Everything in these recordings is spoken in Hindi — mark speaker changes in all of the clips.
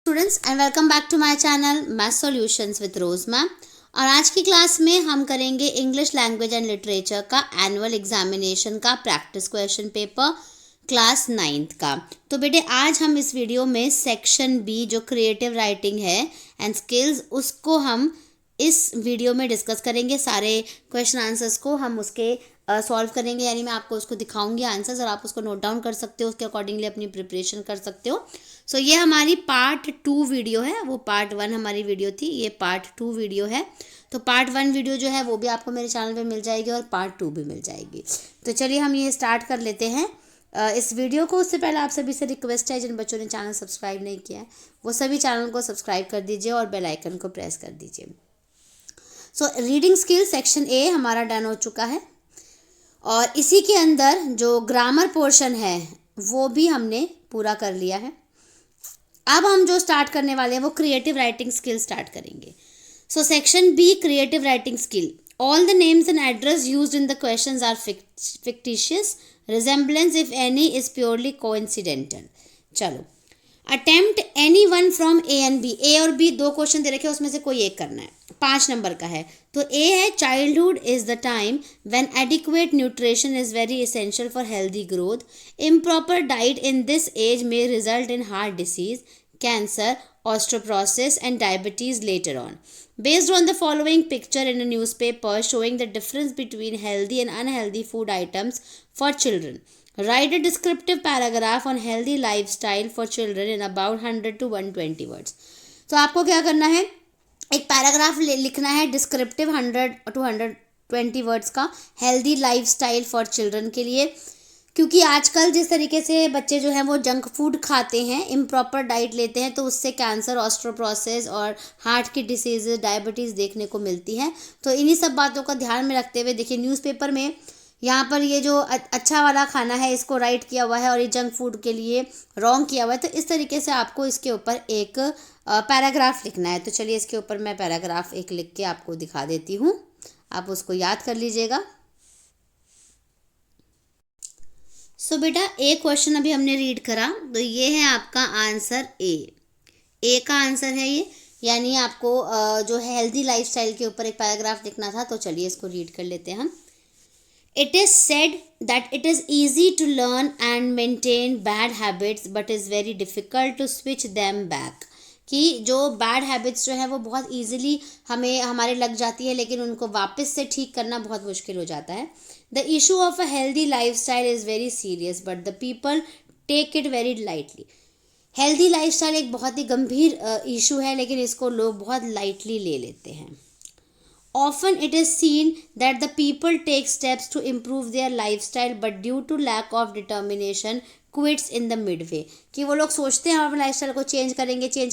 Speaker 1: Students and welcome back to my channel math solutions with Rose ma'am. और आज की क्लास में हम करेंगे इंग्लिश लैंग्वेज एंड लिटरेचर का एनुअल एग्जामिनेशन का practice question paper class 9th का। तो बेटे आज हम इस वीडियो में सेक्शन बी जो क्रिएटिव राइटिंग है एंड स्किल्स उसको हम इस वीडियो में डिस्कस करेंगे। सारे क्वेश्चन आंसर्स को हम उसके सॉल्व करेंगे, यानी मैं आपको उसको दिखाऊंगी आंसर्स और आप उसको नोट डाउन कर सकते हो, उसके अकॉर्डिंगली अपनी प्रिपरेशन कर सकते हो। सो ये हमारी पार्ट 2 वीडियो है, वो पार्ट 1 हमारी वीडियो थी, ये पार्ट 2 वीडियो है। तो पार्ट 1 वीडियो जो है वो भी आपको मेरे चैनल पे मिल जाएगी और पार्ट 2 भी मिल जाएगी। तो चलिए हम ये स्टार्ट कर लेते हैं इस वीडियो को। उससे पहले आप सभी से रिक्वेस्ट है, जिन बच्चों ने चैनल सब्सक्राइब नहीं किया है वो सभी चैनल को सब्सक्राइब कर दीजिए और बेल आइकन को प्रेस कर दीजिए। So reading skill section A हमारा डन हो चुका है और इसी के अंदर जो ग्रामर पोर्शन है वो भी हमने पूरा कर लिया है। अब हम जो स्टार्ट करने वाले हैं वो क्रिएटिव राइटिंग स्किल स्टार्ट करेंगे। So section B creative writing skill. All the names and address used in the questions are fictitious, resemblance if any is purely coincidental. चलो, attempt any one from A and B. A और बी दो क्वेश्चन दे रखे हैं, उसमें से कोई एक करना है। 5 नंबर का है। तो ए है childhood is the time when adequate nutrition is very essential for healthy growth. Improper diet in this age may result in heart disease, cancer, osteoporosis and diabetes later on. Based on the following picture in a newspaper showing the difference between healthy and unhealthy food items for children, write a descriptive paragraph on healthy lifestyle for children in about 100 to 120 words. तो आपको क्या करना है, एक पैराग्राफ लिखना है डिस्क्रिप्टिव 100 to 120 वर्ड्स का हेल्दी लाइफस्टाइल फॉर चिल्ड्रन के लिए। क्योंकि आजकल जिस तरीके से बच्चे जो हैं वो जंक फूड खाते हैं, इम्प्रॉपर डाइट लेते हैं, तो उससे कैंसर, ऑस्ट्रोप्रोसिस और हार्ट की डिसीज़, डायबिटीज़ देखने को मिलती हैं। तो इन्हीं सब बातों का ध्यान में रखते हुए देखिए न्यूज़पेपर में यहाँ पर ये जो अच्छा वाला खाना है इसको राइट किया हुआ है और ये जंक फूड के लिए रॉन्ग किया हुआ है। तो इस तरीके से आपको इसके ऊपर एक पैराग्राफ लिखना है। तो चलिए इसके ऊपर मैं पैराग्राफ एक लिख के आपको दिखा देती हूँ, आप उसको याद कर लीजिएगा। सो बेटा एक क्वेश्चन अभी हमने रीड करा, तो ये है आपका आंसर ए का आंसर है ये, यानी आपको जो है हेल्दी लाइफस्टाइल के ऊपर एक पैराग्राफ लिखना था। तो चलिए इसको रीड कर लेते हैं हम। It is said that it is easy to learn and maintain bad habits but is very difficult to switch them back. कि जो बैड हैबिट्स जो है वो बहुत ईजिली हमें हमारे लग जाती है, लेकिन उनको वापस से ठीक करना बहुत मुश्किल हो जाता है। The issue of a healthy life style is very serious but the people take it very lightly. Healthy life style एक बहुत ही गंभीर इशू है, लेकिन इसको लोग बहुत लाइटली ले लेते हैं। Often it is seen that the people take steps to improve their lifestyle but due to lack of determination quits in the midway। कि वो लोग सोचते हैं हम अपने लाइफस्टाइल को चेंज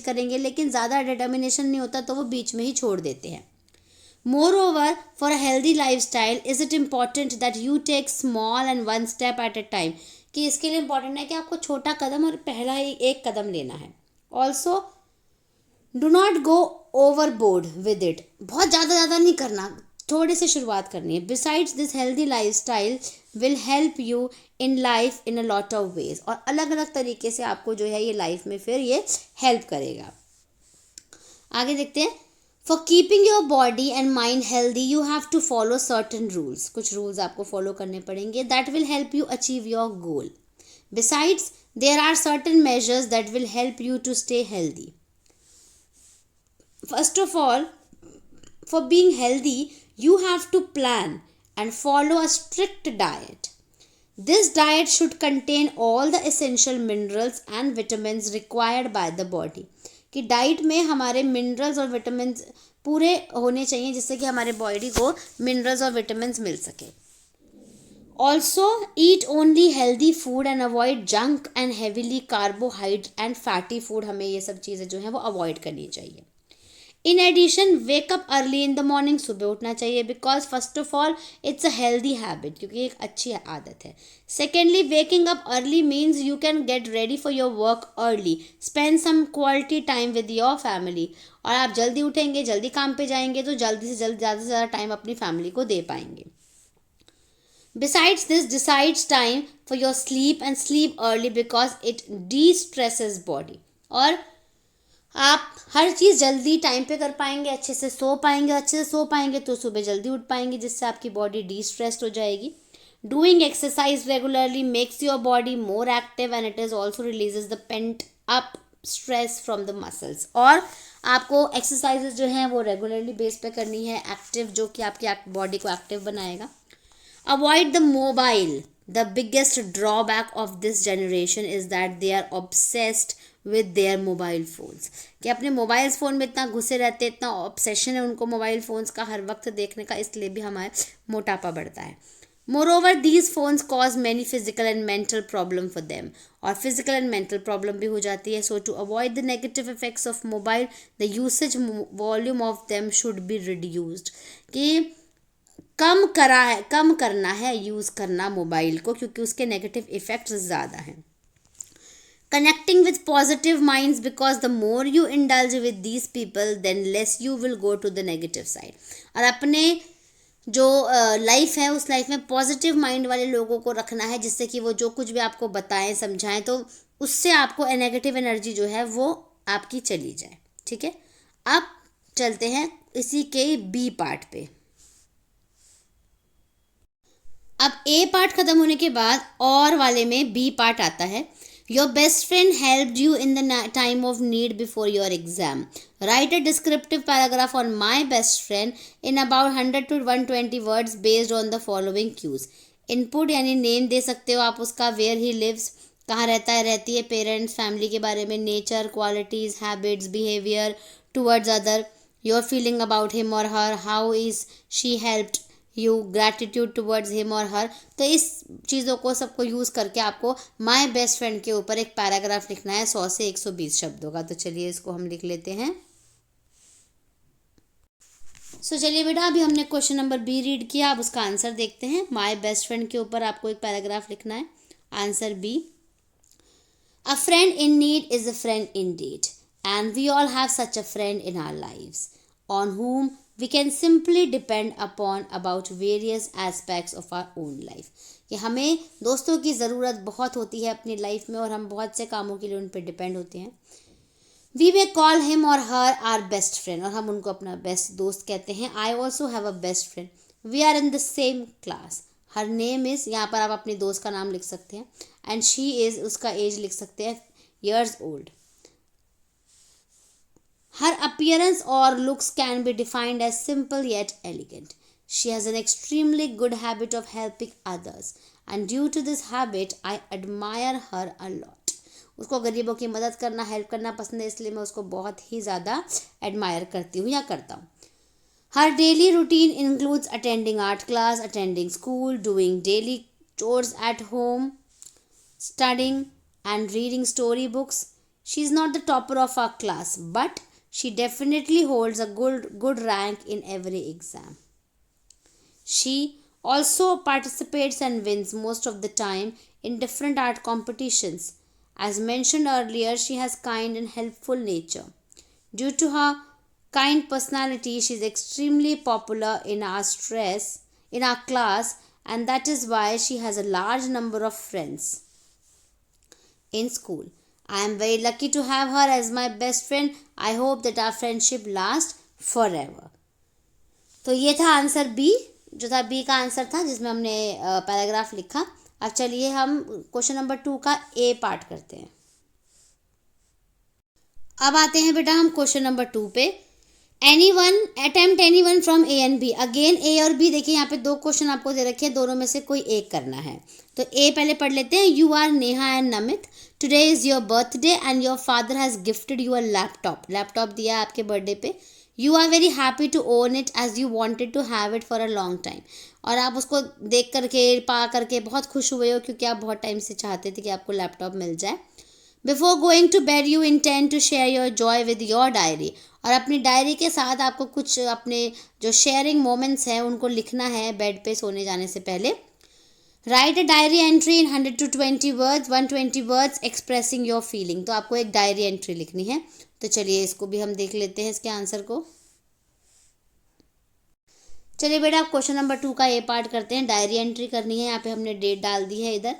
Speaker 1: करेंगे, लेकिन ज़्यादा डिटर्मिनेशन नहीं होता तो वो बीच में ही छोड़ देते हैं। Moreover, for a healthy lifestyle, is it important that you take small and one step at a time। कि इसके लिए इम्पॉर्टेंट है कि आपको छोटा कदम और पहला ही एक कदम लेना है। Also, do not go overboard with it. बहुत ज़्यादा नहीं करना, थोड़े से शुरुआत करनी है। Besides this healthy life style will help you in life in a lot of ways. और अलग अलग तरीके से आपको जो है ये लाइफ में फिर ये हेल्प करेगा। आगे देखते हैं। For keeping your body and mind healthy you have to follow certain rules. कुछ रूल्स आपको फॉलो करने पड़ेंगे that will help you achieve your goal. Besides there are certain measures that will help you to stay healthy. First of all, for being healthy, you have to plan and follow a strict diet. This diet should contain all the essential minerals and vitamins required by the body। कि डाइट में हमारे मिनरल्स और विटामिन्स पूरे होने चाहिए जिससे कि हमारे बॉडी को मिनरल्स और विटामिन्स मिल सके। Also, eat only healthy food and avoid junk and heavily carbohydrate and fatty food। हमें ये सब चीज़ें जो हैं वो अवॉइड करनी चाहिए। In addition wake up early in the morning. सुबह उठना चाहिए because first of all it's a healthy habit, क्योंकि एक अच्छी आदत है। Secondly, waking up early means you can get ready for your work early, spend some quality time with your family. और आप जल्दी उठेंगे, जल्दी काम पे जाएंगे, तो जल्दी से ज़्यादा टाइम अपनी फैमिली को दे पाएंगे। Besides this, decides time for your sleep and sleep early because it de-stresses body। और आप हर चीज़ जल्दी टाइम पे कर पाएंगे, अच्छे से सो पाएंगे, अच्छे से सो पाएंगे तो सुबह जल्दी उठ पाएंगे, जिससे आपकी बॉडी डी स्ट्रेस्ड हो जाएगी. Doing exercise regularly makes your body more active and it is also releases the pent up stress from the muscles. और आपको एक्सरसाइजेज जो हैं वो रेगुलरली बेस पे करनी है, एक्टिव, जो कि आपकी बॉडी को एक्टिव बनाएगा. Avoid the mobile. The biggest drawback of this generation is that they are obsessed with their mobile phones. कि अपने मोबाइल फ़ोन में इतना घुसे रहते, इतना ऑब्सेशन है उनको मोबाइल फ़ोन्स का हर वक्त देखने का, इसलिए भी हमारे मोटापा बढ़ता है. Moreover, these phones cause many physical and mental problem for them. और physical and mental problem भी हो जाती है. So to avoid the negative effects of mobile, the usage volume of them should be reduced. कि कम करना है यूज़ करना मोबाइल को, क्योंकि उसके नेगेटिव इफ़ेक्ट्स ज़्यादा हैं. Connecting with positive minds, because the more you indulge with these people then less you will go to the negative side. और अपने जो लाइफ है उस लाइफ में पॉजिटिव माइंड वाले लोगों को रखना है, जिससे कि वो जो कुछ भी आपको बताएं समझाएं तो उससे आपको नेगेटिव एनर्जी जो है वो आपकी चली जाए. ठीक है, अब चलते हैं इसी के बी पार्ट पे. अब ए पार्ट खत्म होने के बाद और वाले में बी पार्ट आता है. Your best friend helped you in the time of need before your exam. Write a descriptive paragraph on my best friend in about 100 to 120 words based on the following cues. Input यानी नेम दे सकते हो आप उसका, वेयर ही लिव्स, कहाँ रहता है रहती है, पेरेंट्स, फैमिली के बारे में, nature, qualities, habits, behaviour towards other, your feeling about him और her, how is she helped you, gratitude towards him और हर. तो इस चीज़ों को सबको यूज़ करके आपको माई बेस्ट फ्रेंड के ऊपर एक पैराग्राफ लिखना है 100 से 120 शब्दों का. तो चलिए इसको हम लिख लेते हैं. चलिए बेटा, अभी हमने क्वेश्चन नंबर बी रीड किया, अब उसका आंसर देखते हैं. माई बेस्ट फ्रेंड के ऊपर आपको एक पैराग्राफ लिखना है. Answer B. A friend in need is a friend in deed and we all have such a friend in our lives on whom we can simply depend upon about various aspects of our own life. कि हमें दोस्तों की ज़रूरत बहुत होती है अपनी लाइफ में और हम बहुत से कामों के लिए उन पर डिपेंड होते हैं. We may call him or her our best friend, और हम उनको अपना बेस्ट दोस्त कहते हैं. I also have a best friend. We are in the same class. Her name is, यहाँ पर आप अपने दोस्त का नाम लिख सकते हैं, and she is, उसका एज लिख सकते हैं, years old. Her appearance or looks can be defined as simple yet elegant. She has an extremely good habit of helping others, and due to this habit, I admire her a lot. उसको गरीबों की मदद करना, हेल्प करना पसंद है, इसलिए मैं उसको बहुत ही ज़्यादा एडमायर करती हूँ या करता हूँ. Her daily routine includes attending art class, attending school, doing daily chores at home, studying, and reading storybooks. She is not the topper of our class, but she definitely holds a good rank in every exam. She also participates and wins most of the time in different art competitions. As mentioned earlier, she has kind and helpful nature. Due to her kind personality, she is extremely popular in our class, and that is why she has a large number of friends in school. I am very lucky to have her as my best friend. I hope that our friendship lasts forever. तो ये था आंसर बी, जो था बी का आंसर था जिसमें हमने पैराग्राफ लिखा. अब चलिए हम क्वेश्चन नंबर 2 का ए पार्ट करते हैं. अब आते हैं बेटा हम क्वेश्चन नंबर 2 पे. Attempt any one from A and B. Again A और बी, देखिए यहाँ पे 2 क्वेश्चन आपको दे रखे हैं, दोनों में से कोई एक करना है. तो ए पहले पढ़ लेते हैं. You are Neha and Namit. Today is your birthday and your father has gifted you a laptop दिया आपके बर्थडे पे. You are very happy to own it as you wanted to have it for a long time. और आप उसको देख करके, पा करके बहुत खुश हुए हो, क्योंकि आप बहुत टाइम से चाहते थे कि आपको लैपटॉप मिल जाए. Before going to bed you intend to share your joy with your diary. और अपनी डायरी के साथ आपको कुछ अपने जो शेयरिंग मोमेंट्स हैं उनको लिखना है बेड पे सोने जाने से पहले. Right a diary entry in 100 to 120 words expressing your feeling. तो आपको एक डायरी एंट्री लिखनी है. तो चलिए इसको भी हम देख लेते हैं, इसके आंसर को. चलिए बेटा, आप क्वेश्चन नंबर 2 का ए पार्ट करते हैं. डायरी एंट्री करनी है. यहाँ पे हमने डेट डाल दी है इधर,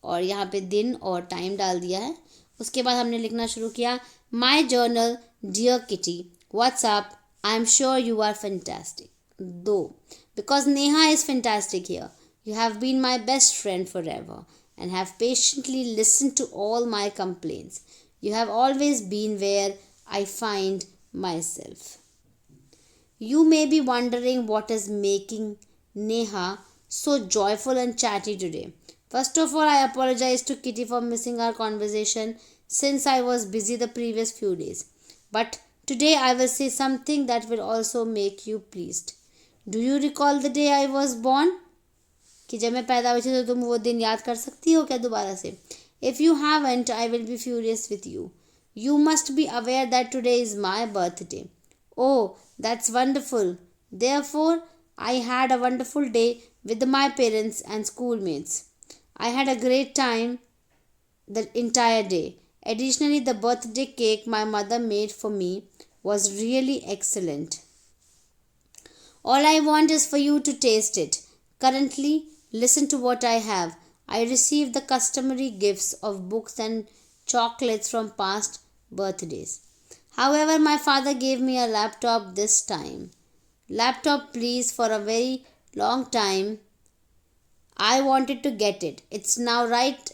Speaker 1: और यहाँ पे दिन और टाइम डाल दिया है. उसके बाद हमने लिखना शुरू किया. माई journal Dear Kitty, what's up? I'm sure you are fantastic. Though, because Neha is fantastic here. You have been my best friend forever and have patiently listened to all my complaints. You have always been where I find myself. You may be wondering what is making Neha so joyful and chatty today. First of all, I apologize to Kitty for missing our conversation since I was busy the previous few days. But today I will say something that will also make you pleased. Do you recall the day I was born? कि जब मैं पैदा हुई थी तो तुम वो दिन याद कर सकती हो क्या दोबारा से? If you haven't, I will be furious with you. You must be aware that today is my birthday. Oh, that's wonderful. Therefore, I had a wonderful day with my parents and schoolmates. I had a great time the entire day. Additionally, the birthday cake my mother made for me was really excellent. All I want is for you to taste it. Currently, listen to what I have. I received the customary gifts of books and chocolates from past birthdays. However, my father gave me a laptop this time. Laptop, please, for a very long time. I wanted to get it. It's now right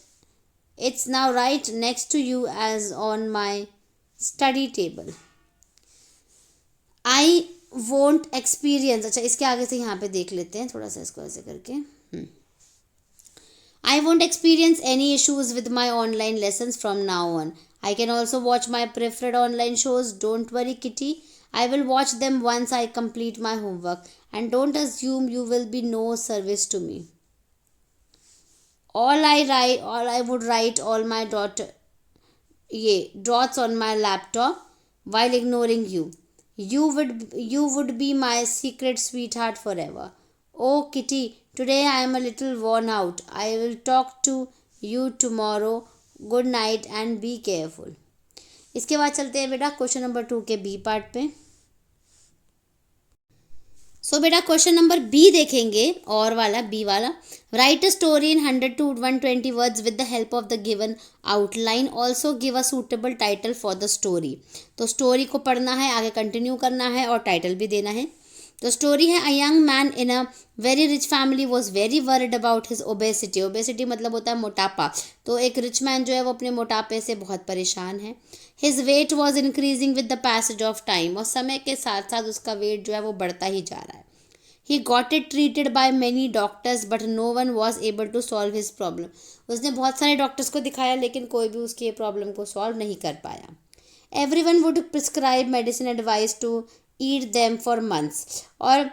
Speaker 1: next to you as on my study table. I won't experience. अच्छा इसके आगे से यहाँ पे देख लेते हैं थोड़ा सा इसको ऐसे करके. I won't experience any issues with my online lessons from now on. I can also watch my preferred online shows. Don't worry, Kitty. I will watch them once I complete my homework. And don't assume you will be no service to me. All I would write all my dots on my laptop while ignoring you. You would be my secret sweetheart forever. Oh, Kitty, today I am a little worn out. I will talk to you tomorrow. Good night and be careful. इसके बाद चलते हैं बेटा क्वेश्चन नंबर 2 के बी पार्ट पे. सो बेटा क्वेश्चन नंबर बी देखेंगे और वाला बी वाला. Right a story in 100 to 120 words with the help of the given outline. Also give a suitable title for the story. तो स्टोरी को पढ़ना है, आगे कंटिन्यू करना है और टाइटल भी देना है. तो स्टोरी है a young man in a very rich family was very word about his obesity. Obesity मतलब होता है मोटापा. तो एक रिच मैन जो है वो अपने मोटापे से बहुत परेशान है. His weight was increasing with the passage of time. और समय के साथ साथ उसका वेट जो है वो बढ़ता ही जा रहा है. He got it treated by many doctors but no one was able to solve his problem. उसने बहुत सारे डॉक्टर्स को दिखाया लेकिन कोई भी उसकी प्रॉब्लम को सॉल्व नहीं कर पाया. Every one would prescribe medicine advise to eat them for months. और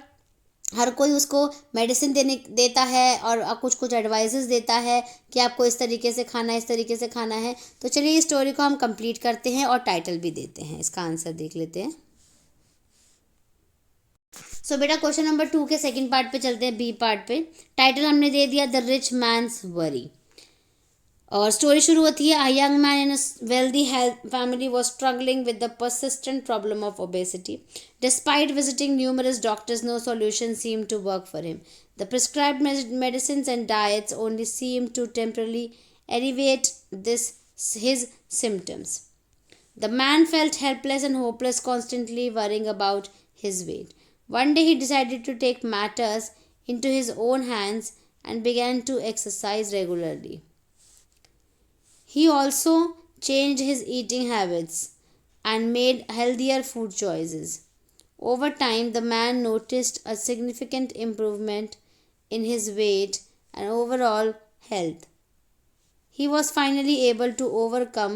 Speaker 1: हर कोई उसको मेडिसिन देता है और कुछ कुछ एडवाइजेस देता है कि आपको इस तरीके से खाना है, इस तरीके से खाना है. तो चलिए इस स्टोरी को हम कंप्लीट करते हैं और टाइटल भी देते हैं. इसका आंसर देख लेते हैं. सो बेटा क्वेश्चन नंबर 2 के सेकंड पार्ट पे चलते हैं, बी पार्ट पे. टाइटल हमने दे दिया द रिच मैन्स वरी. और स्टोरी शुरू होती है. A young man in a wealthy family was struggling with the persistent problem of obesity. Despite visiting numerous doctors, no solution seemed to work for him. The prescribed medicines and diets only seemed to temporarily alleviate his symptoms. The man felt helpless and hopeless, constantly worrying about his weight. One day he decided to take matters into his own hands and began to exercise regularly. He also changed his eating habits and made healthier food choices. Over time, the man noticed a significant improvement in his weight and overall health. He was finally able to overcome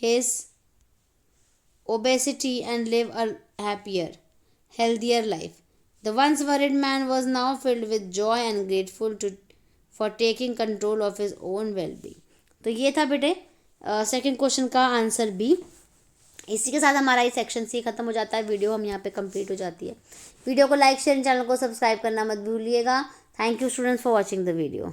Speaker 1: his obesity and live a happier, healthier life. The once worried man was now filled with joy and grateful for taking control of his own well-being. तो ये था बेटे सेकंड क्वेश्चन का आंसर बी. इसी के साथ हमारा ये सेक्शन सी खत्म हो जाता है. वीडियो हम यहाँ पे कंप्लीट हो जाती है. वीडियो को लाइक शेयर, चैनल को सब्सक्राइब करना मत भूलिएगा. Thank you students for watching the video.